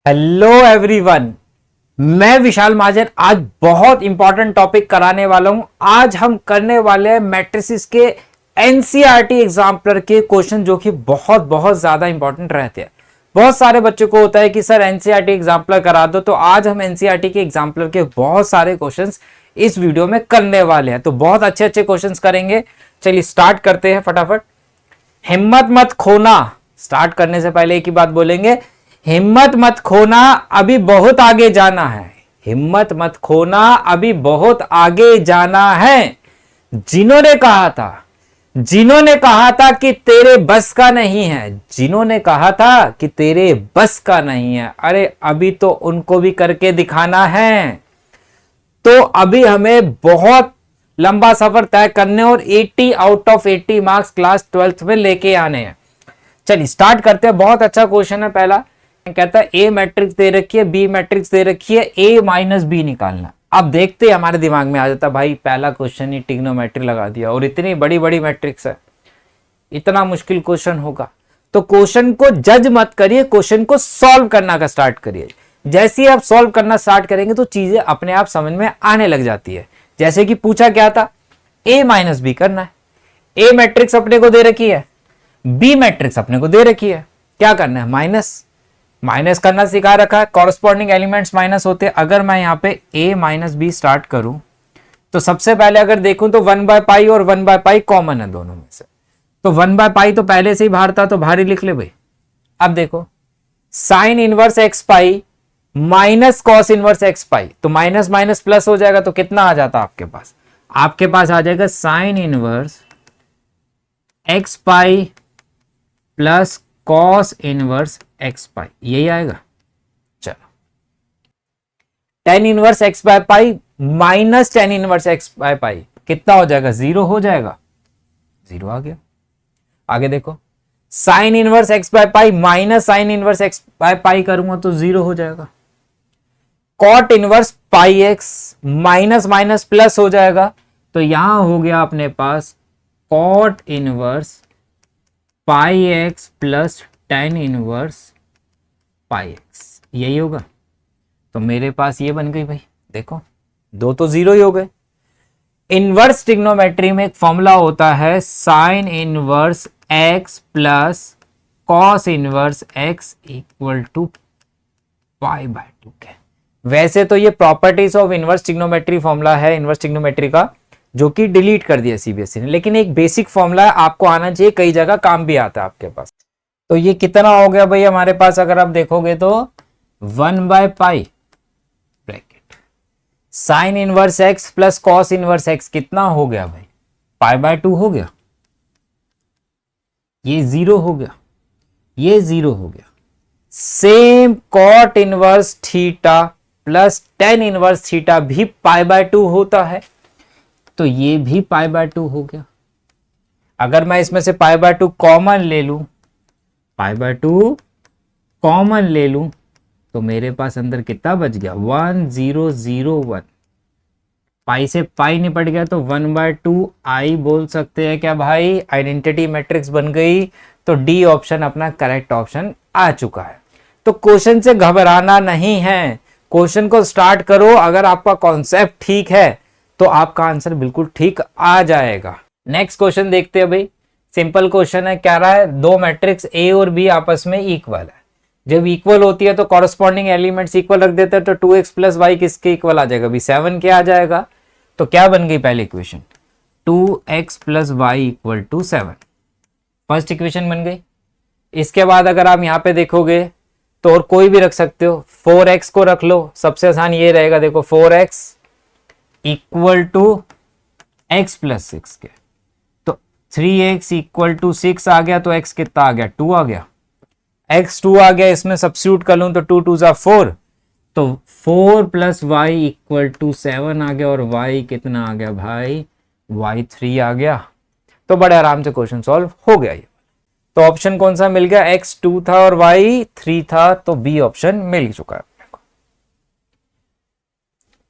Hello everyone, मैं विशाल महाजन आज बहुत इंपॉर्टेंट टॉपिक कराने वाला हूं। आज हम करने वाले हैं मैट्रिसेस के एनसीईआरटी एग्जाम्पलर के क्वेश्चन जो कि बहुत बहुत ज्यादा इंपॉर्टेंट रहते हैं। बहुत सारे बच्चों को होता है कि सर एनसीईआरटी एग्जाम्पलर करा दो, तो आज हम एनसीईआरटी के एग्जाम्पलर के बहुत सारे क्वेश्चंस इस वीडियो में करने वाले हैं। तो बहुत अच्छे अच्छे क्वेश्चंस करेंगे। चलिए स्टार्ट करते हैं फटाफट। हिम्मत मत खोना। स्टार्ट करने से पहले एक ही बात बोलेंगे, हिम्मत मत खोना, अभी बहुत आगे जाना है। हिम्मत मत खोना, अभी बहुत आगे जाना है। जिन्होंने कहा था कि तेरे बस का नहीं है, जिन्होंने कहा था कि तेरे बस का नहीं है, अरे अभी तो उनको भी करके दिखाना है। तो अभी हमें बहुत लंबा सफर तय करने और 80 out of 80 marks class 12th में लेके आने हैं। चलिए स्टार्ट करते हैं। बहुत अच्छा क्वेश्चन है। पहला कहता है ए मैट्रिक्स दे रखी है, बी मैट्रिक्स दे रखी है, ए माइनस बी निकालना। अब देखते हैं, हमारे दिमाग में आ जाता भाई पहला क्वेश्चन ही ट्रिग्नोमेट्री लगा दिया और इतनी बड़ी बड़ी मैट्रिक्स है, इतना मुश्किल क्वेश्चन होगा। तो क्वेश्चन को जज मत करिए, क्वेश्चन को सॉल्व करना का स्टार्ट करिए। जैसे ही आप सॉल्व करना स्टार्ट करेंगे तो चीजें अपने आप समझ में आने लग जाती है। जैसे कि पूछा क्या था, ए माइनस बी करना है। ए मैट्रिक्स अपने को दे रखी है, बी मैट्रिक्स अपने को दे रखी है, क्या करना है, माइनस करना सिखा रखा है। कॉरस्पॉन्डिंग एलिमेंट्स माइनस होते हैं। अगर मैं यहाँ पे a माइनस बी स्टार्ट करूं तो सबसे पहले अगर देखूं तो 1/पाई और 1/पाई कॉमन है दोनों में से। तो 1/पाई तो पहले से ही बाहर था, तो बाहर ही लिख ले भाई। अब देखो sine inverse x pi minus cos inverse x pi, तो माइनस माइनस प्लस हो जाएगा। तो कितना आ जाता आपके पास, आपके पास आ जाएगा sine inverse x pi plus cos inverse x pi, यही आएगा। चलो tan inverse x by pi minus tan inverse x by pi कितना हो जाएगा, 0 हो जाएगा। 0 आ गया। आगे देखो sine inverse x by pi minus sine inverse x by pi करूंगा तो 0 हो जाएगा। Cot inverse pi x minus minus plus हो जाएगा, तो यहां हो गया अपने पास cot inverse pi x plus tan inverse pi x, यही होगा। तो मेरे पास ये बन गई भाई। देखो दो तो 0 ही हो गए। इनवर्स ट्रिग्नोमेट्री में एक फॉर्मूला होता है sine inverse x plus cos inverse x equal to pi by 2 के। वैसे तो ये properties of inverse trigonometry formula है इनवर्स ट्रिग्नोमेट्री का, जो कि डिलीट कर दिया सीबीएसई ने, लेकिन एक बेसिक फॉर्मूला है, आपको आना चाहिए, कई जगह काम भी आता है आपके पास। तो ये कितना हो गया भाई हमारे पास, अगर आप देखोगे तो 1/पाई bracket sine inverse x plus cos inverse x कितना हो गया भाई, पाई बाय 2 हो गया। ये 0 हो गया, ये 0 हो गया। Same cot inverse theta plus tan inverse theta भी पाई बाय 2 होता है, तो ये भी पाई बाय 2 हो गया। अगर मैं इसमें से पाई बाय 2 कॉमन ले लूं, पाई बाय 2 कॉमन ले लूं, तो मेरे पास अंदर कितना बच गया, 1001। पाई से पाई निपट गया तो 1/2 आई बोल सकते हैं क्या भाई, आइडेंटिटी मैट्रिक्स बन गई। तो डी ऑप्शन अपना करेक्ट ऑप्शन आ चुका है। तो क्वेश्चन से घबराना नहीं है, क्वेश्चन को स्टार्ट करो। अगर आपका कॉन्सेप्ट ठीक है तो आपका आंसर बिल्कुल ठीक आ जाएगा। नेक्स्ट क्वेश्चन देखते हैं भाई। सिंपल क्वेश्चन है, क्या रहा है, दो मैट्रिक्स ए और बी आपस में इक्वल है। जब इक्वल होती है तो कॉरस्पॉन्डिंग एलिमेंट्स इक्वल रख देते हैं, तो 2x प्लस वाई किसके इक्वल आ जाएगा भी, 7 के आ जाएगा। तो क्या बन गई पहली equation, 2x plus y equal to 7, first equation बन गई। इसके बाद अगर आप यहाँ पे देखोगे तो और कोई भी रख सकते हो, 4x को रख लो, सबसे आसान ये रहेगा। देखो 4x equal to x plus 6 के, तो 3x इक्वल टू 6 आ गया, तो x कितना आ गया, 2 आ गया। x 2 आ गया, इसमें सब्स्टिट्यूट कर लूं तो 2 2 जा 4, तो 4 प्लस वाई इक्वल टू 7 आ गया, और y कितना आ गया भाई, y 3 आ गया। तो बड़े आराम से क्वेश्चन सॉल्व हो गया ये। तो ऑप्शन कौन सा मिल गया, x 2 था और y 3 था, तो बी ऑप्शन मिल चुका है अपने को।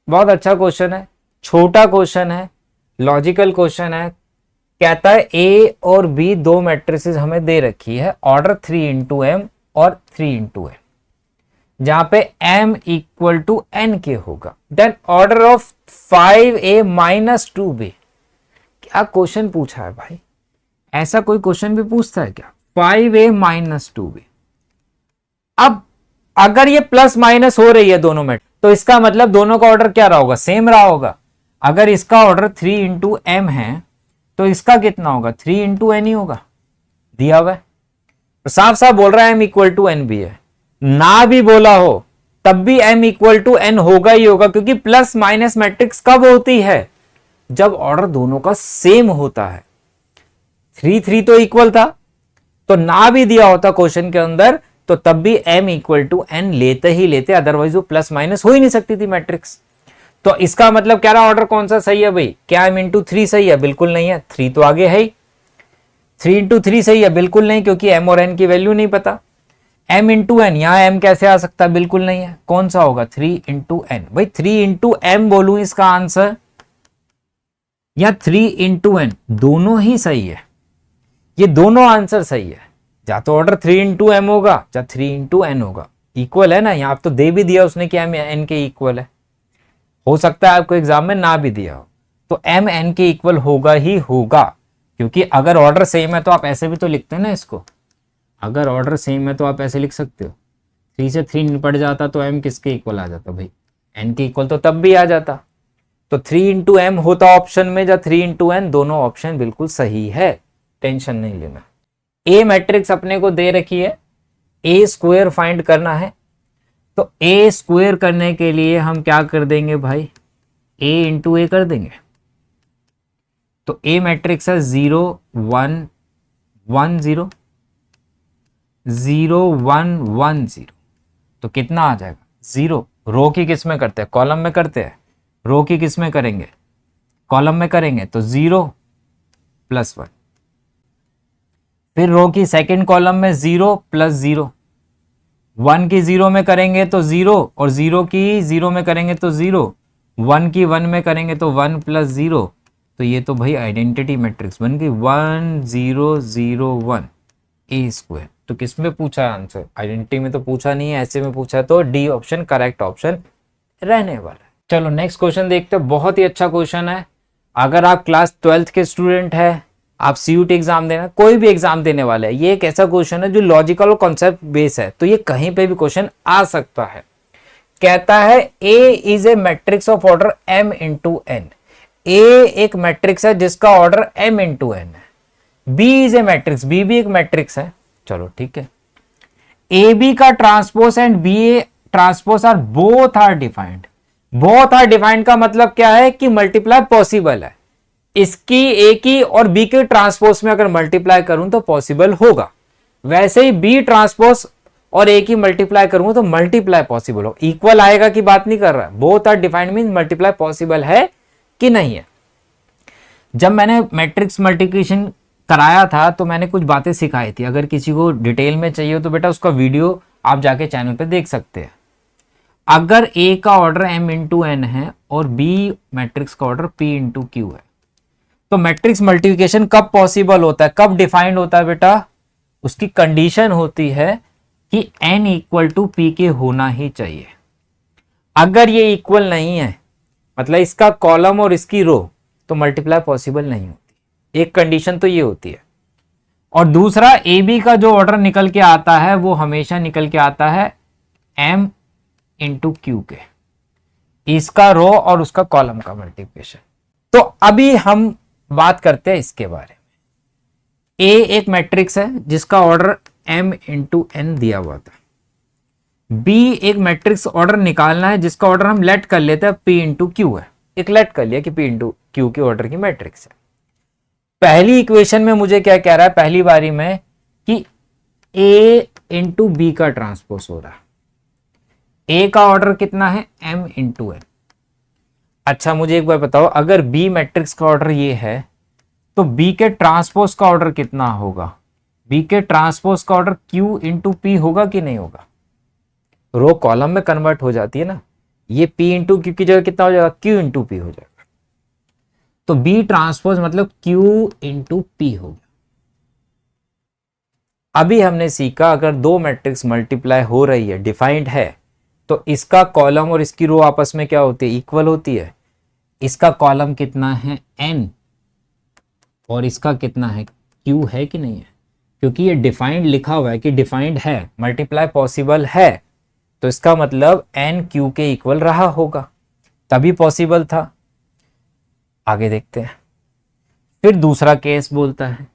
बहुत अच्छा क्वेश्चन है, छोटा क्वेश्चन है, लॉजिकल क्वेश्चन है। कहता है ए और बी दो मैट्रिसेस हमें दे रखी है, ऑर्डर 3 into m और 3 into n। जहां पे m इक्वल टू n के होगा। Then order of 5a minus 2b। क्या क्वेश्चन पूछा है भाई, ऐसा कोई क्वेश्चन भी पूछता है क्या? 5a minus 2b। अब अगर ये प्लस माइनस हो रही है दोनों में, तो इसका मतलब दोनों का ऑर्डर क्या रहा होगा? सेम रहा होगा। अगर इसका ऑर्डर 3 इंटू एम है तो इसका कितना होगा? 3 इंटू एन ही होगा, दिया हुआ है। तो साफ साफ बोल रहा है m इक्वल टू एन भी है, ना भी बोला हो तब भी m इक्वल टू एन होगा ही होगा, क्योंकि प्लस माइनस मैट्रिक्स कब होती है? जब ऑर्डर दोनों का सेम होता है। 3 3 तो इक्वल था, तो ना भी दिया होता क्वेश्चन के अंदर तो तब भी m इक्वल टू एन लेते ही लेते, अदरवाइज वो प्लस माइनस हो ही नहीं सकती थी मैट्रिक्स। तो इसका मतलब क्या रहा? ऑर्डर कौन सा सही है भाई? क्या m इंटू 3 सही है? बिल्कुल नहीं है, 3 तो आगे है ही। 3 इंटू 3 सही है? बिल्कुल नहीं, क्योंकि m और n की वैल्यू नहीं पता। m इंटू एन, यहां m कैसे आ सकता है? बिल्कुल नहीं है। कौन सा होगा? 3 इंटू एन। भाई 3 इंटू m बोलूं इसका आंसर, या 3 इंटू एन, दोनों ही सही है। ये दोनों आंसर सही है, या तो ऑर्डर 3 इंटू एम होगा या 3 इंटू एन होगा। इक्वल है ना, यहां तो दे भी दिया उसने कि m n के इक्वल है। हो सकता है आपको एग्जाम में ना भी दिया हो, तो m n के इक्वल होगा ही होगा, क्योंकि अगर ऑर्डर सेम है तो आप ऐसे भी तो लिखते हैं ना इसको। अगर ऑर्डर सेम है तो आप ऐसे लिख सकते हो, 3 से 3 निपट जाता तो m किसके इक्वल आ जाता भाई? n के इक्वल तो तब भी आ जाता। तो 3 इंटू एम होता ऑप्शन में, या 3 इंटू एन, दोनों ऑप्शन बिल्कुल सही है, टेंशन नहीं लेना। ए मैट्रिक्स अपने को दे रखी है, ए स्क्वायर फाइंड करना है। तो ए स्क्वायर करने के लिए हम क्या कर देंगे भाई? ए इंटू ए कर देंगे। तो ए मैट्रिक्स है 0 1 1 0 0 1 1 0। तो कितना आ जाएगा? 0। रो की किस में करते हैं? कॉलम में करते हैं। रो की किस में करेंगे? कॉलम में करेंगे। तो 0 प्लस 1। फिर रो की सेकेंड कॉलम में 0 प्लस 0। 1 की 0 में करेंगे तो 0, और 0 की 0 में करेंगे तो 0। 1 की 1 में करेंगे तो 1 प्लस 0। तो ये तो भाई आइडेंटिटी मैट्रिक्स बन गई 1 0 0 1 ए स्क्वायर। तो किस में पूछा है आंसर? आइडेंटिटी में तो पूछा नहीं है, ऐसे में पूछा, तो डी ऑप्शन करेक्ट ऑप्शन रहने वाला है। चलो नेक्स्ट क्वेश्चन देखते हैं। बहुत ही अच्छा क्वेश्चन है। अगर आप क्लास 12th के स्टूडेंट है, आप सीयूटी एग्जाम देना, कोई भी एग्जाम देने वाले हैं, ये एक ऐसा क्वेश्चन है जो लॉजिकल और कॉन्सेप्ट बेस है, तो ये कहीं पे भी क्वेश्चन आ सकता है। कहता है A is a matrix of order m into N. A एक मैट्रिक्स है जिसका ऑर्डर m इंटू एन है। B is a matrix, B भी एक मैट्रिक्स है। चलो ठीक है। ए बी का transpose and B A transpose are both are defined. Both are defined का मतलब क्या है? कि मल्टीप्लाई पॉसिबल है। इसकी ए की और बी के ट्रांसपोज में अगर मल्टीप्लाई करूं तो पॉसिबल होगा। वैसे ही बी ट्रांसपोज और ए की मल्टीप्लाई करूंगा तो मल्टीप्लाई पॉसिबल हो। इक्वल आएगा की बात नहीं कर रहा। Both are defined mean multiply possible है कि नहीं है। जब मैंने मैट्रिक्स मल्टीप्लिकेशन कराया था तो मैंने कुछ बातें सिखाई थी। अगर किसी को डिटेल में चाहिए तो बेटा उसका वीडियो आप जाके चैनल पे देख सकते हैं। अगर ए का ऑर्डर m इंटू एन है और बी मैट्रिक्स का ऑर्डर p इंटू क्यू है, तो मैट्रिक्स मल्टीप्लिकेशन कब पॉसिबल होता है, कब डिफाइंड होता है बेटा? उसकी कंडीशन होती है कि n इक्वल टू पी के होना ही चाहिए। अगर ये इक्वल नहीं है, मतलब इसका कॉलम और इसकी रो, तो मल्टीप्लाई पॉसिबल नहीं होती। एक कंडीशन तो ये होती है। और दूसरा, ए बी का जो ऑर्डर निकल के आता है वो हमेशा निकल के आता है m इंटू क्यू के, इसका रो और उसका कॉलम का मल्टीप्लिकेशन। तो अभी हम बात करते हैं इसके बारे में। ए एक मैट्रिक्स है जिसका ऑर्डर m इंटू एन दिया हुआ था। बी एक मैट्रिक्स ऑर्डर निकालना है जिसका ऑर्डर हम लेट कर लेते हैं p इंटू क्यू है। एक लेट कर लिया कि p इंटू क्यू के ऑर्डर की मैट्रिक्स है। पहली इक्वेशन में मुझे क्या कह रहा है पहली बारी में कि a इंटू बी का ट्रांसपोज हो रहा है। ए का ऑर्डर कितना है? m into n. अच्छा मुझे एक बार बताओ, अगर बी मैट्रिक्स का ऑर्डर ये है तो बी के ट्रांसपोज का ऑर्डर कितना होगा? बी के ट्रांसपोज का ऑर्डर q इंटू पी होगा कि नहीं होगा? रो कॉलम में कन्वर्ट हो जाती है ना। ये p इंटू क्यू की जगह कितना हो जाएगा? q इंटू पी हो जाएगा। तो बी ट्रांसपोज मतलब q इंटू पी हो गया। अभी हमने सीखा अगर दो मैट्रिक्स मल्टीप्लाई हो रही है, डिफाइंड है, तो इसका कॉलम और इसकी रो आपस में क्या होती है, इक्वल होती है। इसका कॉलम कितना है n और इसका कितना है q, है कि नहीं है, क्योंकि ये डिफाइंड लिखा हुआ है कि डिफाइंड है, मल्टीप्लाई पॉसिबल है, तो इसका मतलब n q के इक्वल रहा होगा, तभी पॉसिबल था। आगे देखते हैं। फिर दूसरा केस बोलता है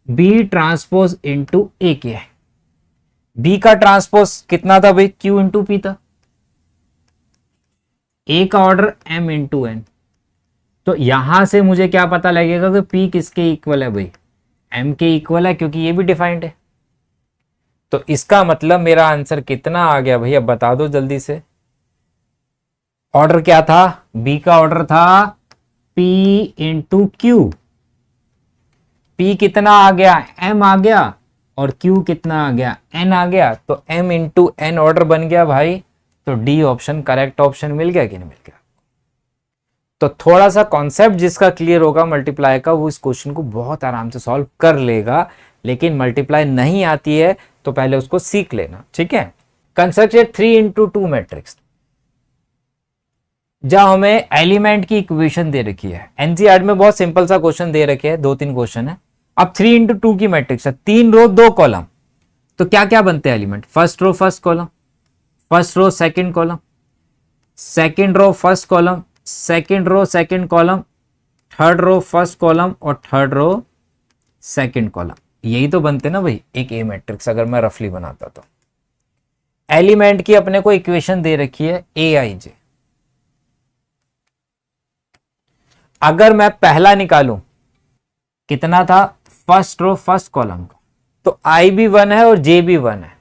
B ट्रांसपोज इंटू ए क्या है। B का ट्रांसपोज कितना था भाई, Q इंटू पी था। A का ऑर्डर M इंटू एन। तो यहां से मुझे क्या पता लगेगा कि P किसके इक्वल है भाई, M के इक्वल है, क्योंकि ये भी डिफाइंड है। तो इसका मतलब मेरा आंसर कितना आ गया भैया, बता दो जल्दी से। ऑर्डर क्या था, B का ऑर्डर था P इंटू क्यू। P कितना आ गया, M आ गया, और Q कितना आ गया, N आ गया। तो M इंटू N ऑर्डर बन गया भाई। तो डी ऑप्शन करेक्ट ऑप्शन मिल गया कि नहीं मिल गया। तो थोड़ा सा कॉन्सेप्ट जिसका क्लियर होगा मल्टीप्लाई का, वो इस क्वेश्चन को बहुत आराम से सॉल्व कर लेगा। लेकिन मल्टीप्लाई नहीं आती है तो पहले उसको सीख लेना, ठीक है। Construct 3 into 2 matrix. जहां हमें एलिमेंट की इक्वेशन दे रखी है, एनसीईआरटी में बहुत सिंपल सा क्वेश्चन दे रखे हैं, 2-3 क्वेश्चन है। अब 3 इंटू 2 की मैट्रिक्स है, 3 रो 2 कॉलम। तो क्या क्या बनते हैं element, first row first column, first row second column, second row first column, second row second column, third row first column और थर्ड रो सेकंड कॉलम। यही तो बनते ना भाई एक ए मैट्रिक्स, अगर मैं रफली बनाता तो। एलिमेंट की अपने को इक्वेशन दे रखी है ए आई जे। अगर मैं पहला निकालूं, कितना था, फर्स्ट रो फर्स्ट कॉलम का, तो आई भी 1 है और जे भी 1 है।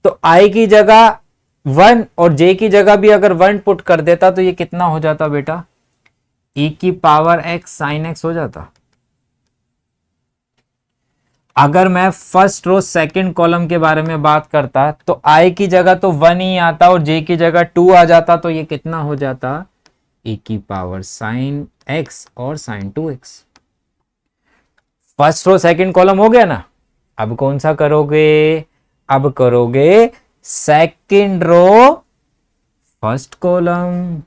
तो आई की जगह 1 और जे की जगह भी अगर 1 पुट कर देता तो ये कितना हो जाता बेटा, e की पावर x साइन x हो जाता। अगर मैं फर्स्ट रो सेकंड कॉलम के बारे में बात करता तो i की जगह तो 1 ही आता और j की जगह 2 आ जाता, तो ये कितना हो जाता, e की पावर साइन x और sine 2x। First row second column हो गया ना। अब कौन सा करोगे, अब करोगे सेकंड रो फर्स्ट कॉलम।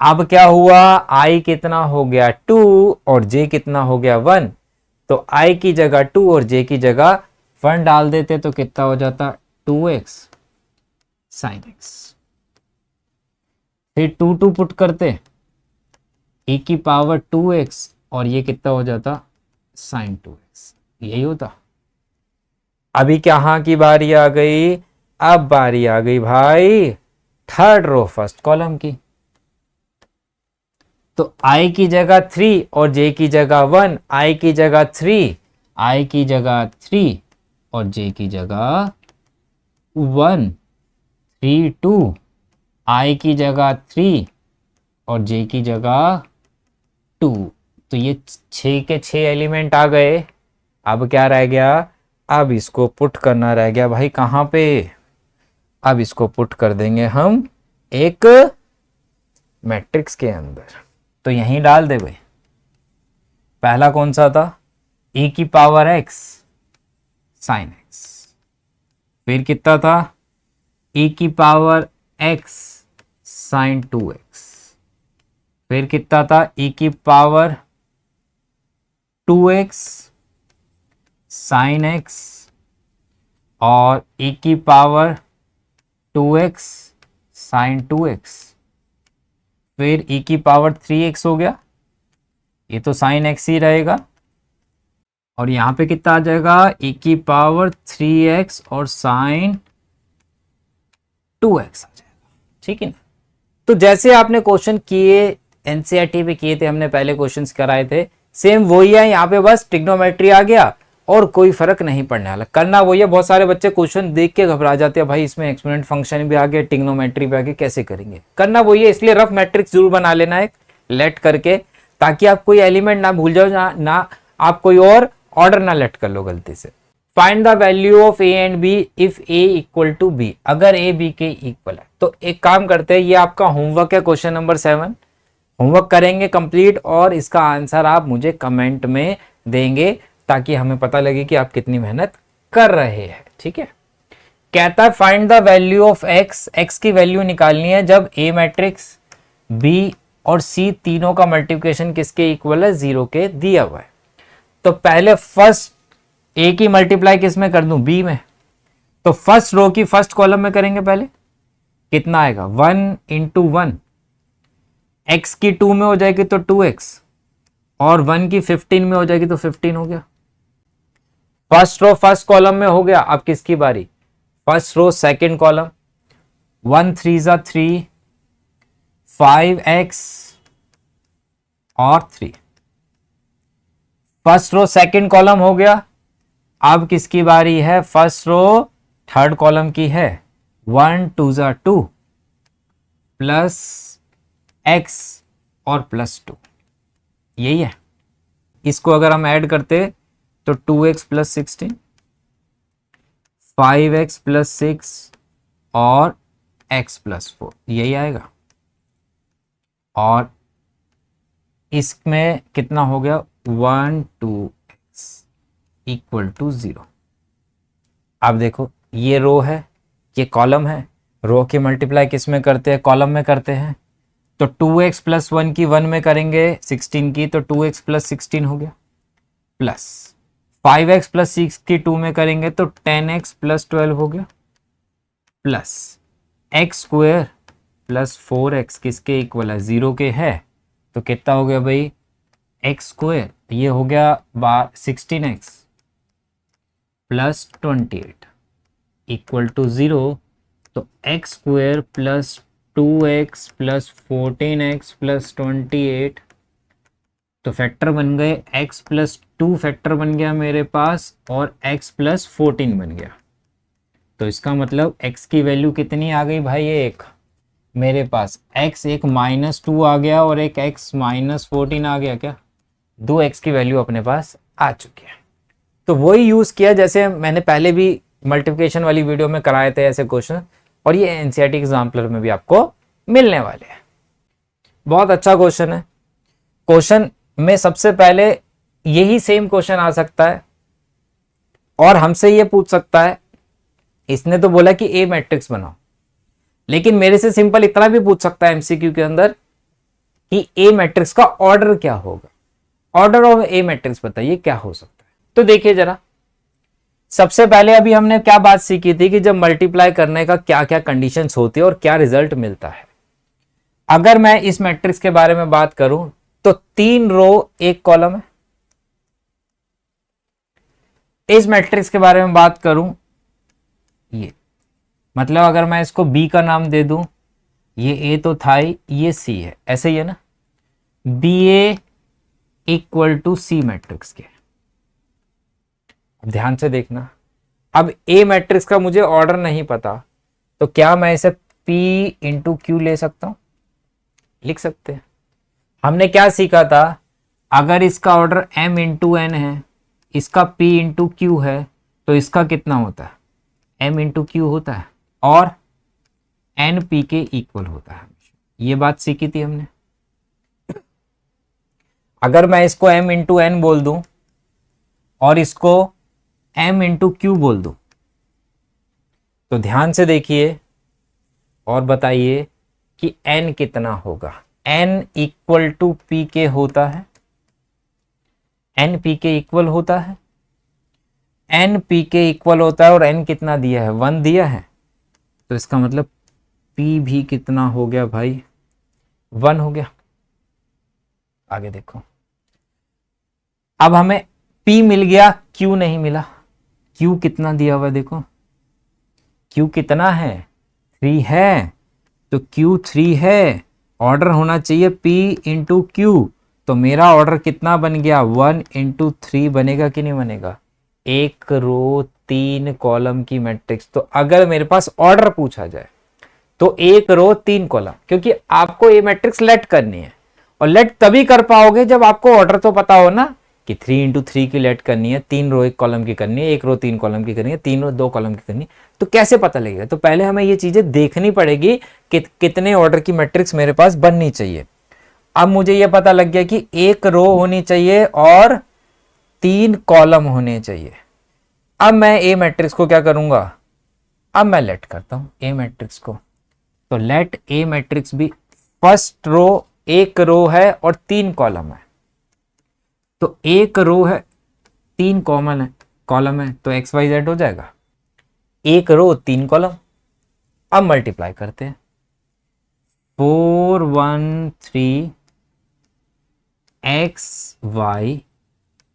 अब क्या हुआ, i कितना हो गया 2 और j कितना हो गया 1। तो i की जगह 2 और j की जगह 1 डाल देते तो कितना हो जाता, 2x साइन x। फिर 2 पुट करते, e की पावर 2x और ये कितना हो जाता, साइन 2x। यही होता। अभी कहां की बारी आ गई, अब बारी आ गई भाई थर्ड रो फर्स्ट कॉलम की। तो i की जगह 3 और j की जगह 1, i की जगह 3, i की जगह 3 और j की जगह 1, 3 2, i की जगह 3 और j की जगह 2। तो ये 6 के 6 एलिमेंट आ गए। अब क्या रह गया, अब इसको पुट करना रह गया भाई कहां पे, अब इसको पुट कर देंगे हम एक मैट्रिक्स के अंदर। तो यहीं डाल दे भाई। पहला कौन सा था, e की पावर x साइन x। फिर कितना था, e की पावर x साइन 2x। फिर कितना था, e की पावर 2x साइन x और e की पावर 2x साइन 2x। फिर e की पावर 3x हो गया, ये तो साइन x ही रहेगा। और यहां पे कितना आ जाएगा, e की पावर 3x और साइन 2x आ जाएगा, ठीक है ना। तो जैसे आपने क्वेश्चन किए एनसीईआरटी पे किए थे, हमने पहले क्वेश्चंस कराए थे, सेम वही है यहाँ पे, बस ट्रिग्नोमेट्री आ गया और कोई फर्क नहीं पड़ने वाला। करना वही है। बहुत सारे बच्चे क्वेश्चन देख के घबरा जाते हैं, भाई इसमें एक्सपोनेंट फंक्शन भी आ गया, ट्रिग्नोमेट्री भी आ गया, कैसे करेंगे। करना वही है। इसलिए रफ मैट्रिक्स जरूर बना लेना एक लेट करके, ताकि आप कोई एलिमेंट ना भूल जाओ, ना आप कोई और ऑर्डर ना लेट कर लो गलती से। Find the value of A and B if A equal to B. अगर ए बी के इक्वल है तो एक काम करते हैं, ये आपका होमवर्क है, क्वेश्चन नंबर 7 होमवर्क करेंगे कंप्लीट, और इसका आंसर आप मुझे कमेंट में देंगे ताकि हमें पता लगे कि आप कितनी मेहनत कर रहे हैं, ठीक है। कहता है find the value of x, x की वैल्यू निकालनी है जब ए मैट्रिक्स, बी और सी तीनों का मल्टीप्लिकेशन किसके इक्वल है, 0 के दिया हुआ है। तो पहले फर्स्ट ए की मल्टीप्लाई किस में कर दूं, बी में। तो फर्स्ट रो की फर्स्ट कॉलम में करेंगे पहले, कितना आएगा 1 इंटू 1, एक्स की 2 में हो जाएगी तो 2x, और 1 की 15 में हो जाएगी तो 15 हो गया। फर्स्ट रो फर्स्ट कॉलम में हो गया। अब किसकी बारी, फर्स्ट रो सेकंड कॉलम, 1 3 ज़ा 3, 5x और 3। फर्स्ट रो सेकंड कॉलम हो गया। अब किसकी बारी है, फर्स्ट रो थर्ड कॉलम की है, 1 2 ज़ा 2 प्लस x और प्लस 2, यही है। इसको अगर हम ऐड करते तो 2x प्लस 16, 5x प्लस 6 और x प्लस 4, यही आएगा। और इसमें कितना हो गया, 1 2x इक्वल टू 0। अब देखो ये रो है, ये कॉलम है, रो की मल्टीप्लाई किस में करते हैं, कॉलम में करते हैं। तो 2x प्लस 1 की 1 में करेंगे 16 की, तो 2x प्लस 16 हो गया, प्लस 5x प्लस 6 की 2 में करेंगे तो 10x प्लस 12 हो गया, plus x square plus 4x किसके इक्वल है, 0 के है। तो कितना हो गया भाई, एक्स स्क्वायर, ये हो गया 16x प्लस 28 इक्वल टू 0। तो x square plus 2x plus 14x plus 28, तो फैक्टर बन गए x प्लस 2 फैक्टर बन गया मेरे पास, और x प्लस 14 बन गया। तो इसका मतलब x की वैल्यू कितनी आ गई भाई, एक मेरे पास x एक -2 आ गया और एक x -14 आ गया। क्या, 2x की वैल्यू अपने पास आ चुकी है। तो वही यूज किया जैसे मैंने पहले भी मल्टीप्लिकेशन वाली वीडियो में कराए थे ऐसे क्वेश्चन, और ये एनसीईआरटी एग्जाम्पलर में भी आपको मिलने वाले हैं। बहुत अच्छा क्वेश्चन है। क्वेश्चन में सबसे पहले यही सेम क्वेश्चन आ सकता है और हमसे ये पूछ सकता है, इसने तो बोला कि ए मैट्रिक्स बनाओ, लेकिन मेरे से सिंपल इतना भी पूछ सकता है एमसीक्यू के अंदर कि ए मैट्रिक्स का ऑर्डर क्या होगा, ऑर्डर ऑफ ए मैट्रिक्स बताइए क्या हो सकता है। तो देखिए जरा, सबसे पहले अभी हमने क्या बात सीखी थी कि जब मल्टीप्लाई करने का क्या क्या कंडीशंस होती है और क्या रिजल्ट मिलता है। अगर मैं इस मैट्रिक्स के बारे में बात करूं तो 3 रो 1 कॉलम है। इस मैट्रिक्स के बारे में बात करूं, ये मतलब अगर मैं इसको बी का नाम दे दूं, ये ए तो था ही, ये सी है, ऐसे ही है ना, B A equal to C matrix के। ध्यान से देखना, अब ए मैट्रिक्स का मुझे ऑर्डर नहीं पता, तो क्या मैं इसे P इंटू क्यू ले सकता हूं, लिख सकते हैं। हमने क्या सीखा था, अगर इसका ऑर्डर m इंटू एन है, इसका P इंटू क्यू है, तो इसका कितना होता है, m इंटू क्यू होता है, और n P के इक्वल होता है। ये बात सीखी थी हमने। अगर मैं इसको m इंटू एन बोल दूं और इसको m इंटू क्यू बोल दूं, तो ध्यान से देखिए और बताइए कि n कितना होगा। n इक्वल टू पी के होता है, n पी के इक्वल होता है, n पी के इक्वल होता है, और n कितना दिया है, 1 दिया है। तो इसका मतलब p भी कितना हो गया भाई, 1 हो गया। आगे देखो, अब हमें p मिल गया, q नहीं मिला। q कितना दिया हुआ है, देखो q कितना है, 3 है, तो q 3 है। ऑर्डर होना चाहिए p इंटू क्यू, तो मेरा ऑर्डर कितना बन गया, 1 इंटू 3 बनेगा कि नहीं बनेगा, 1 रो 3 कॉलम की मैट्रिक्स। तो अगर मेरे पास ऑर्डर पूछा जाए तो 1 रो 3 कॉलम, क्योंकि आपको ये मैट्रिक्स लेट करनी है, और लेट तभी कर पाओगे जब आपको ऑर्डर तो पता हो ना कि 3 इंटू 3 की लेट करनी है, 3 रो 1 कॉलम की करनी है, 1 रो 3 कॉलम की करनी है, 3 रो 2 कॉलम की करनी है। तो कैसे पता लगेगा, तो पहले हमें ये चीजें देखनी पड़ेगी कि कितने ऑर्डर की मैट्रिक्स मेरे पास बननी चाहिए। अब मुझे ये पता लग गया कि 1 रो होनी चाहिए और 3 कॉलम होने चाहिए। अब मैं ए मैट्रिक्स को क्या करूंगा, अब मैं लेट करता हूं ए मैट्रिक्स को, तो लेट ए मैट्रिक्स भी फर्स्ट रो एक रो है और 3 कॉलम है, तो एक रो है 3 कॉलम है तो एक्स वाई जेड हो जाएगा, एक रो 3 कॉलम। अब मल्टीप्लाई करते हैं, 4 1 3 x y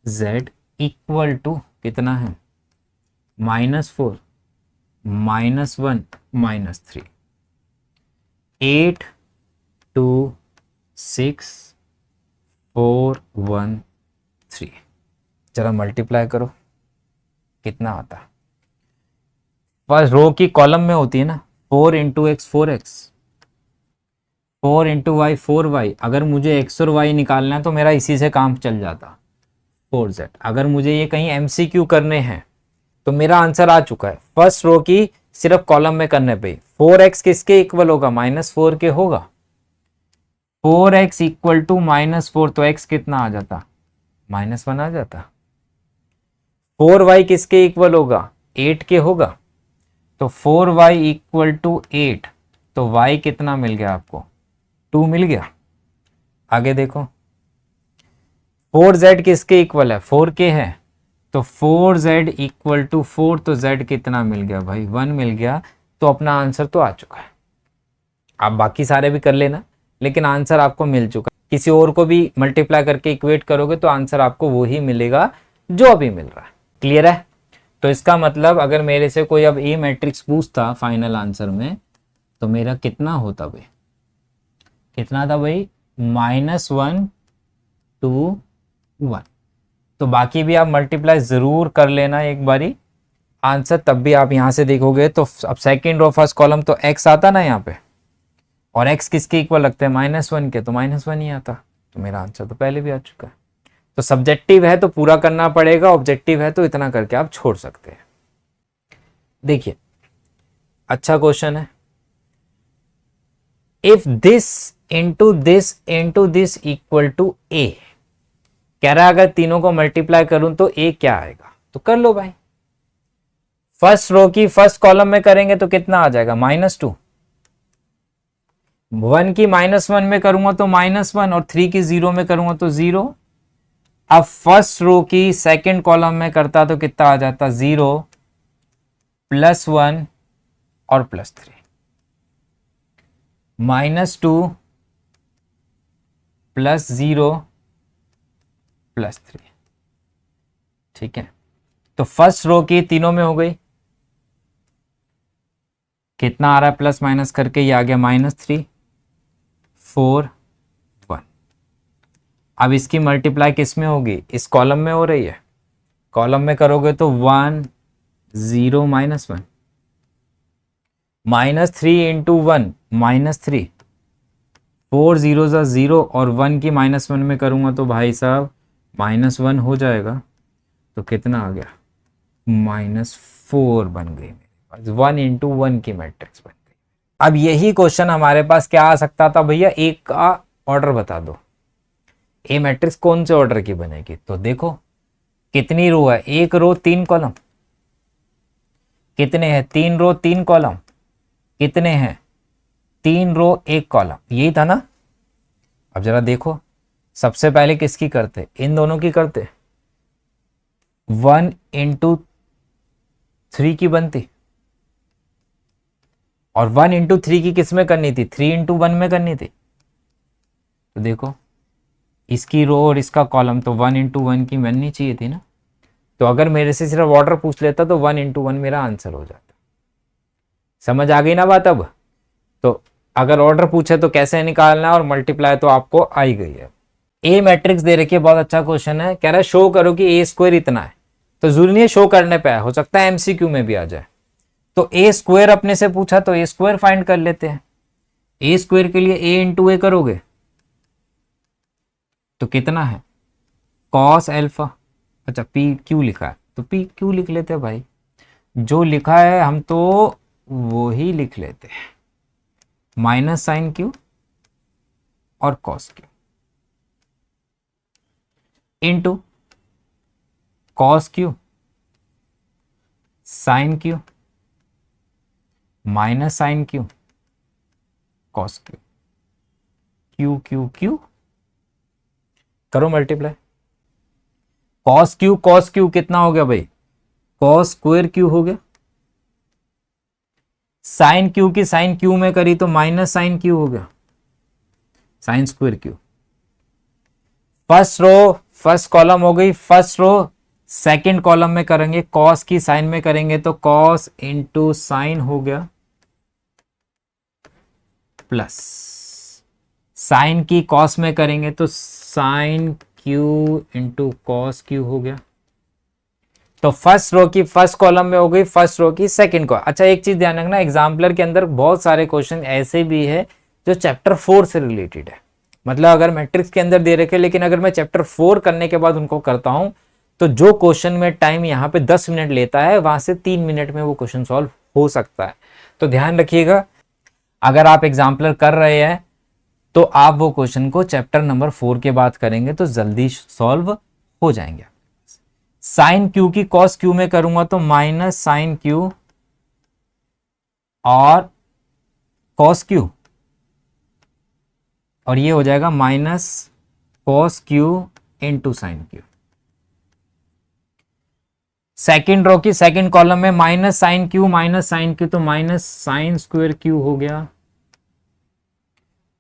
z equal to कितना है, -4 -1 -3, 8 2 6 4 1 3। जरा मल्टीप्लाई करो कितना आता है। फर्स्ट रो की कॉलम में होती है ना 4 into x 4x, 4 into Y 4y। अगर मुझे x और y निकालना है तो मेरा इसी से काम चल जाता 4z। अगर मुझे ये कहीं MCQ करने हैं तो मेरा आंसर आ चुका है फर्स्ट रो की सिर्फ कॉलम में करने पे। 4x किसके इक्वल होगा, -4 के होगा। 4x इक्वल टू -4 तो x कितना आ जाता, -1 आ जाता। 4y किसके इक्वल होगा, 8 के होगा, तो 4y इक्वल टू 8, तो y कितना मिल गया आपको, 2 मिल गया। आगे देखो 4z किसके इक्वल है, 4k है, तो 4z इक्वल टू 4, तो z कितना मिल गया भाई, 1 मिल गया। तो अपना आंसर तो आ चुका है। आप बाकी सारे भी कर लेना, लेकिन आंसर आपको मिल चुका है। किसी और को भी मल्टीप्लाई करके इक्वेट करोगे तो आंसर आपको वो ही मिलेगा जो अभी मिल रहा है। क्लियर है। तो इसका मतलब अगर मेरे से कोई अब ए मैट्रिक्स पूछता फाइनल आंसर में, तो मेरा कितना होता भाई, कितना था भाई, -1 2 1। तो बाकी भी आप मल्टीप्लाई जरूर कर लेना एक बारी, आंसर तब भी आप यहां से देखोगे तो अब सेकेंड रो फर्स्ट कॉलम तो x आता ना यहाँ पे, और x किसके इक्वल लगते हैं, -1 के, तो -1 ही आता। तो मेरा आंसर तो पहले भी आ चुका है। तो सब्जेक्टिव है तो पूरा करना पड़ेगा, ऑब्जेक्टिव है तो इतना करके आप छोड़ सकते हैं। देखिए अच्छा क्वेश्चन है। If this into this equal to A, कह रहा है अगर तीनों को मल्टीप्लाई करूं तो ए क्या आएगा, तो कर लो भाई। फर्स्ट रो की फर्स्ट कॉलम में करेंगे तो कितना आ जाएगा, -2। 1 की -1 में करूंगा तो -1, और 3 की 0 में करूंगा तो 0। अब फर्स्ट रो की सेकंड कॉलम में करता तो कितना आ जाता, 0 +1 और +3, -2 +0 +3। ठीक है, तो फर्स्ट रो की तीनों में हो गई, कितना आ रहा है प्लस माइनस करके, ये आ गया -3 4 1। अब इसकी मल्टीप्लाई किस में होगी, इस कॉलम में हो रही है, कॉलम में करोगे तो 1 0 -1, -3 इंटू 1 -3, 4 0 0, और 1 की -1 में करूंगा तो भाई साहब -1 हो जाएगा, तो कितना आ गया, -4 बन गई मेरे पास, 1 इंटू 1 की मैट्रिक्स बन गई। अब यही क्वेश्चन हमारे पास क्या आ सकता था, भैया एक का ऑर्डर बता दो, ए मैट्रिक्स कौन से ऑर्डर की बनेगी। तो देखो कितनी रो है, एक रो 3 कॉलम, कितने हैं 3 रो 3 कॉलम, कितने हैं 3 रो 1 कॉलम, यही था ना। अब जरा देखो सबसे पहले किसकी करते, इन दोनों की करते, 1 इंटू 3 की बनती, और 1 इंटू 3 की किस में करनी थी, 3 इंटू 1 में करनी थी। तो देखो इसकी रो और इसका कॉलम तो 1 इंटू 1 की बननी चाहिए थी ना। तो अगर मेरे से सिर्फ ऑर्डर पूछ लेता तो 1 इंटू 1 मेरा आंसर हो जाता। समझ आ गई ना बात। अब तो अगर ऑर्डर पूछे तो कैसे निकालना है, और मल्टीप्लाई तो आपको आ ही गई है। ए मैट्रिक्स दे रखी है, बहुत अच्छा क्वेश्चन है, कह रहा है शो करो कि ए स्क्वायर इतना है, तो जरूरी नहीं है शो करने पे आया, हो सकता है एमसीक्यू में भी आ जाए। तो ए स्क्वायर अपने से पूछा तो ए स्क्वायर फाइंड कर लेते हैं। ए स्क्वायर के लिए ए इंटू ए करोगे तो कितना है, कॉस एल्फा, अच्छा पी क्यू लिखा है तो पी क्यू लिख लेते हैं भाई, जो लिखा है हम तो वो ही लिख लेते हैं, माइनस साइन क्यू और cos q into cos q sine q minus sine q cos q, q q q, करो मल्टीप्लाई। कॉस क्यू कितना हो गया भाई, कॉस स्क्वायर क्यू हो गया। साइन क्यू की साइन क्यू में करी तो माइनस साइन क्यू हो गया, sine square q. First row first column हो गई, फर्स्ट रो सेकंड कॉलम में करेंगे, कॉस की साइन में करेंगे तो कॉस इंटू साइन हो गया, प्लस साइन की कॉस में करेंगे तो sine q into cos q हो गया। तो फर्स्ट रो की फर्स्ट कॉलम में हो गई, फर्स्ट रो की सेकंड को। अच्छा एक चीज ध्यान रखना, एग्जाम्पलर के अंदर बहुत सारे क्वेश्चन ऐसे भी है जो चैप्टर 4 से रिलेटेड है, मतलब अगर मैट्रिक्स के अंदर दे रखे, लेकिन अगर मैं चैप्टर 4 करने के बाद उनको करता हूं तो जो क्वेश्चन में टाइम यहाँ पे 10 मिनट लेता है वहां से 3 मिनट में वो क्वेश्चन सॉल्व हो सकता है। तो ध्यान रखिएगा, अगर आप एग्जाम्पलर कर रहे हैं तो आप वो क्वेश्चन को चैप्टर नंबर 4 के बाद करेंगे तो जल्दी सॉल्व हो जाएंगे। साइन क्यू की कॉस क्यू में करूंगा तो माइनस साइन क्यू और कॉस क्यू, और ये हो जाएगा minus cos q into sine q. Second row की सेकेंड कॉलम में माइनस साइन क्यू तो माइनस साइन स्क्वायर क्यू हो गया,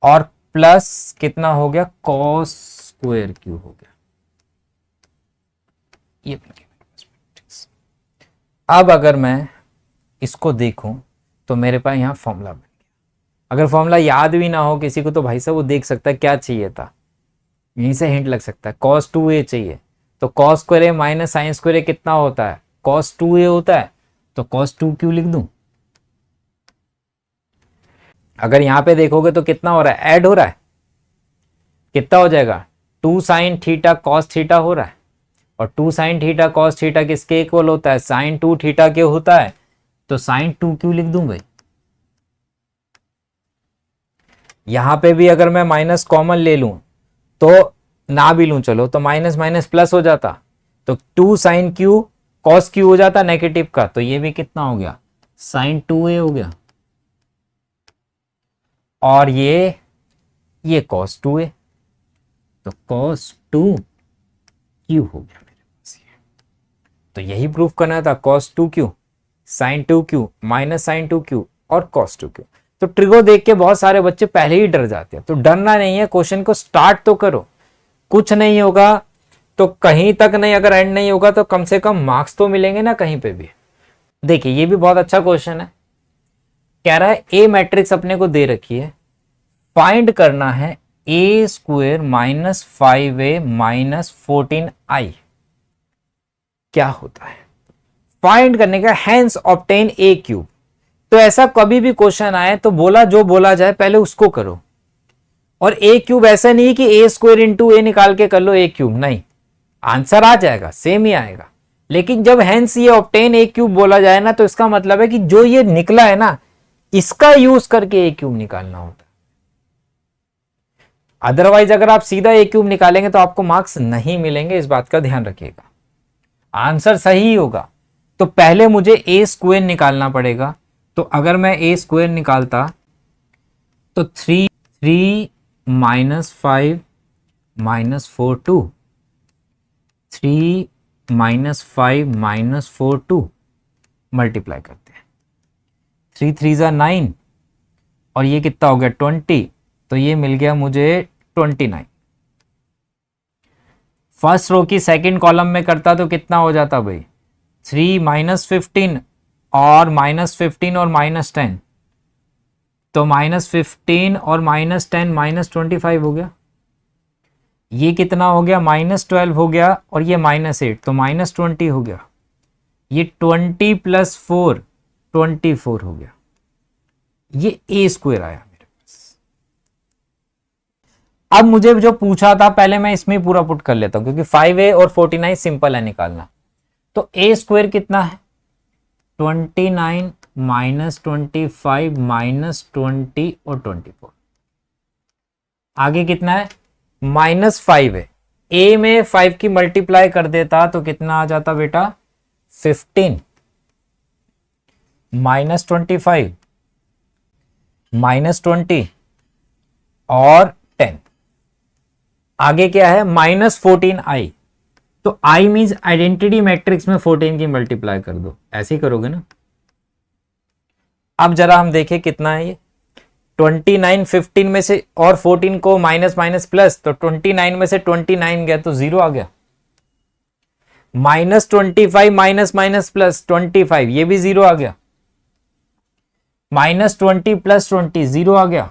और प्लस कितना हो गया, कॉस स्क्वायर क्यू हो गया। ये अब अगर मैं इसको देखूं तो मेरे पास यहां फॉर्मूला बन गया। अगर फॉर्मूला याद भी ना हो किसी को तो भाई साहब वो देख सकता है क्या चाहिए था, यहीं से हिंट लग सकता है। cos 2a चाहिए तो cos स्क्वायर ए माइनस साइन स्क्वायर ए कितना होता है, cos 2a होता है, तो cos 2q लिख दूं। अगर यहां पे देखोगे तो कितना हो रहा है, ऐड हो रहा है, कितना हो जाएगा 2 साइन थीटा कॉस थीटा हो रहा है, और 2 साइन थीटा कॉस थीटा किसके इक्वल होता है, साइन 2 थीटा के होता है, तो साइन 2q लिख दूं भाई। यहां पे भी अगर मैं माइनस कॉमन ले लूं तो ना भी लूं चलो तो माइनस माइनस प्लस हो जाता, तो 2 साइन क्यू कॉस क्यू हो जाता नेगेटिव का, तो ये भी कितना हो गया, साइन 2a हो गया, और ये कॉस 2a, तो कॉस 2q हो गया मेरे पास ये। तो यही प्रूफ करना था, cos 2q sign 2q minus sign 2q और कॉस 2q। तो ट्रिगो देख के बहुत सारे बच्चे पहले ही डर जाते हैं, तो डरना नहीं है, क्वेश्चन को स्टार्ट तो करो, कुछ नहीं होगा तो कहीं तक नहीं, अगर एंड नहीं होगा तो कम से कम मार्क्स तो मिलेंगे ना कहीं पे भी। देखिए ये भी बहुत अच्छा क्वेश्चन है, कह रहा है ए मैट्रिक्स अपने को दे रखी है, फाइंड करना है ए square minus 5a minus 14i क्या होता है, फाइंड करने का, हैंस ऑब्टेन ए क्यूब। तो ऐसा कभी भी क्वेश्चन आए तो जो बोला जाए पहले उसको करो, और ए क्यूब ऐसा नहीं कि ए स्क्वायर इंटू ए निकाल के कर लो ए क्यूब, नहीं, आंसर आ जाएगा सेम ही आएगा। लेकिन जब हैंस ये ऑब्टेन ए क्यूब बोला जाए ना तो इसका मतलब है कि जो ये निकला है ना इसका यूज करके ए क्यूब निकालना होता है। अदरवाइज अगर आप सीधा ए क्यूब निकालेंगे तो आपको मार्क्स नहीं मिलेंगे, इस बात का ध्यान रखिएगा, आंसर सही होगा। तो पहले मुझे ए स्क्वायर निकालना पड़ेगा, तो अगर मैं ए स्क्वायर निकालता तो 3 minus 5 minus 4 2, 3 minus 5 minus 4 2 multiply करते हैं, 3 3 जा 9 और ये कितना हो गया 20, तो ये मिल गया मुझे 29। फर्स्ट रो की सेकंड कॉलम में करता तो कितना हो जाता भाई, 3 माइनस 15 और माइनस 15 और माइनस 10, तो माइनस 15 और माइनस 10 माइनस 25 हो गया, ये कितना हो गया माइनस 12 हो गया, और ये माइनस 8 तो माइनस 20 हो गया, ये 20 प्लस 4 24 हो गया, ये ए स्क्वायर आया मेरे पास। अब मुझे जो पूछा था पहले मैं इसमें पूरा पुट कर लेता हूं, क्योंकि 5a और 49 सिंपल है निकालना। तो ए स्क्वायर कितना है 29 माइनस 25 माइनस 20 और 24, आगे कितना है माइनस 5 है, ए में 5 की मल्टीप्लाई कर देता तो कितना आ जाता बेटा 15 माइनस 25 -20 और 10। आगे क्या है, -14i। तो i मीन्स आइडेंटिटी मैट्रिक्स में 14 की मल्टीप्लाई कर दो, ऐसे ही करोगे ना। अब जरा हम देखें कितना है ये 29, 15 में से और 14 को माइनस माइनस प्लस, तो 29 में से 29 गया तो 0 आ गया। -25 माइनस माइनस प्लस 25, ये भी 0 आ गया। -20 प्लस 20, 0 आ गया।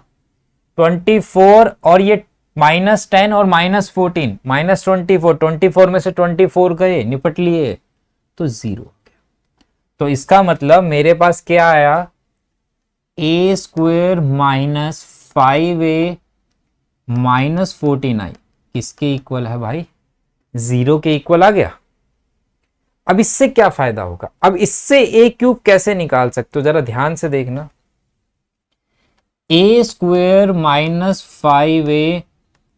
24 और ये -10 और -14, -24, 24 में से 24 गए, निपट लिए, तो 0 आ गया। तो इसका मतलब मेरे पास क्या आया, a² minus 5a minus 14i किसके इक्वल है भाई, 0 के इक्वल आ गया। अब इससे क्या फायदा होगा, अब इससे a³ कैसे निकाल सकते हो, जरा ध्यान से देखना। a² minus 5a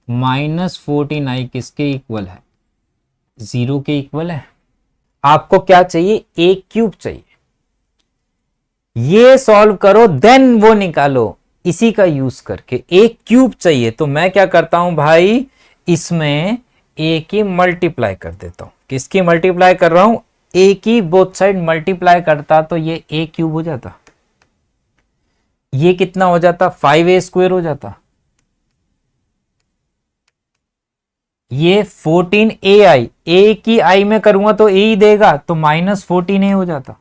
minus 14i किसके इक्वल है, 0 के इक्वल है। आपको क्या चाहिए, a³ चाहिए। ये सॉल्व करो देन वो निकालो, इसी का यूज करके। a³ चाहिए तो मैं क्या करता हूं भाई, इसमें a की मल्टीप्लाई कर देता हूं। किसकी मल्टीप्लाई कर रहा हूं, a की बोथ साइड मल्टीप्लाई करता तो ये a³ हो जाता। ये कितना हो जाता, 5a² हो जाता। ये 14ai, a की i में करूंगा तो a ही देगा, तो -14a हो जाता।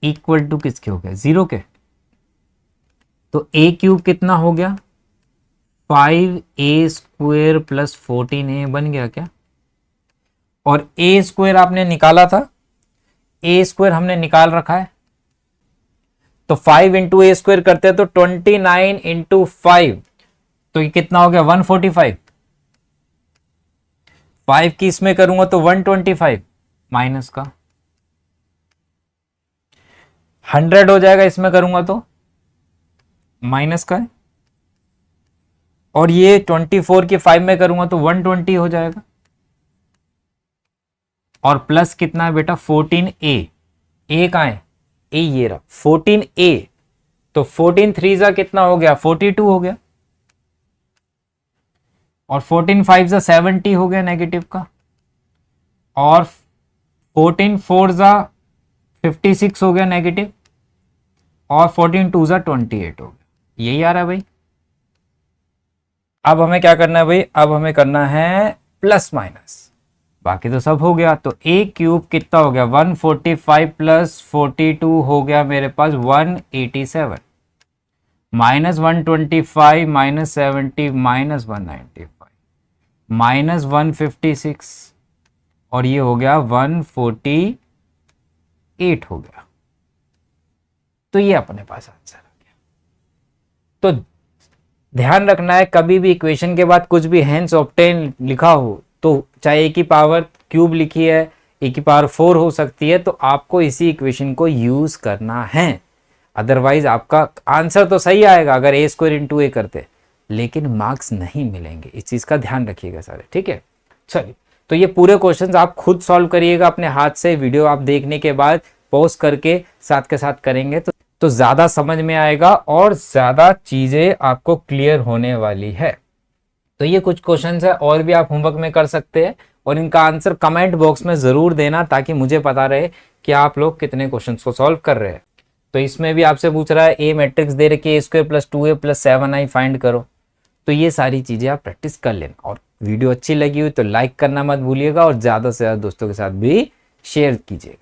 इक्वल टू किसके हो गया, 0 के। तो a³ कितना हो गया, 5a² प्लस 14a बन गया क्या। और a² आपने निकाला था, a² हमने निकाल रखा है, तो 5 इंटू a² करते हैं तो 29 इंटू 5, तो ये कितना हो गया 145। 5 की इसमें करूंगा तो 125 माइनस का 100 हो जाएगा, इसमें करूंगा तो माइनस का है। और ये 24 की 5 में करूंगा तो 120 हो जाएगा। और प्लस कितना है बेटा 14a, a कहां है, a ये रहा 14a, तो 14 3 जा कितना हो गया 42 हो गया। और 14 5 जा 70 हो गया नेगेटिव का। और 14 4 जा 56 हो गया नेगेटिव। और 14 2 जा 28 हो गया। यही आ रहा है भाई। अब हमें क्या करना है भाई, अब हमें करना है प्लस माइनस, बाकी तो सब हो गया। तो a³ कितना हो गया 145 प्लस 42 हो गया मेरे पास 187, माइनस 125 माइनस 70 माइनस 195 माइनस 156, और ये हो गया 148 हो गया। तो ये अपने पास आंसर आ गया। तो ध्यान रखना है, कभी भी इक्वेशन के बाद कुछ भी हेंस ऑब्टेन लिखा हो, तो चाहे a की पावर क्यूब लिखी है, a की पावर 4 हो सकती है, तो आपको इसी इक्वेशन को यूज करना है। अदरवाइज आपका आंसर तो सही आएगा अगर a² इंटू a करते, लेकिन मार्क्स नहीं मिलेंगे। इस चीज का ध्यान रखिएगा सारे, ठीक है। चलिए, तो ये पूरे क्वेश्चंस आप खुद सॉल्व करिएगा अपने हाथ से। वीडियो आप देखने के बाद पॉज करके साथ के साथ करेंगे तो ज्यादा समझ में आएगा और ज्यादा चीजें आपको क्लियर होने वाली है। तो ये कुछ क्वेश्चंस है, और भी आप होमवर्क में कर सकते हैं, और इनका आंसर कमेंट बॉक्स में जरूर देना, ताकि मुझे पता रहे कि आप लोग कितने क्वेश्चंस को सॉल्व कर रहे हैं। तो इसमें भी आपसे पूछ रहा है a मैट्रिक्स दे रखी है a² plus 2a plus 7i find करो। तो ये सारी चीजें आप प्रैक्टिस कर लेना। और वीडियो अच्छी लगी हुई तो लाइक करना मत भूलिएगा, और ज्यादा से ज्यादा दोस्तों के साथ भी शेयर कीजिएगा।